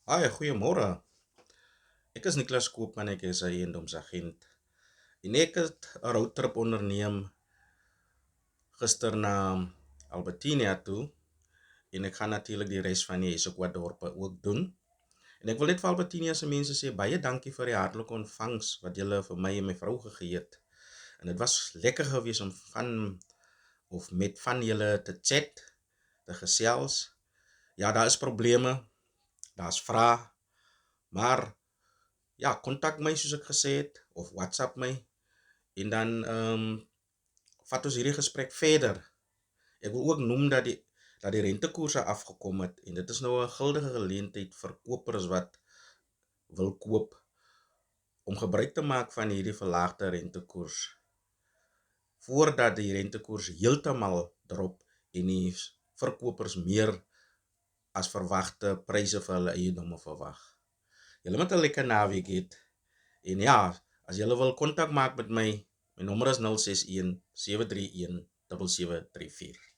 Hi, goeiemôre. Ek is Niklas Koopman, ek is 'n eiendomsagent. En ek het 'n roadtrip onderneem gister na Albertina toe en ek gaan natuurlik die res van die Essequa dorpe ook doen. En ek wil net vir Albertina se mense sê baie dankie vir die hartlike ontvangs wat julle vir my en my vrou gegee het. En dit was lekker geweest om met van julle te chat, te gesels. Ja, daar is probleme, daar's vrae, maar ja, kontak my soos ek gesê het of WhatsApp my en dan vat ons hierdie gesprek verder. Ek wil ook noem dat die rentekoerse afgekom het en dit is nou 'n guldige geleentheid vir kopers wat wil koop om gebruik te maak van hierdie verlaagde rentekoers voordat die rentekoers heeltemal drop en die verkopers meer as verwagte pryse vir hulle eiendomme verwag. Julle moet 'n lekker naweek hê. En ja, as julle wil kontak maak met my, my nommer is 061 731 7734.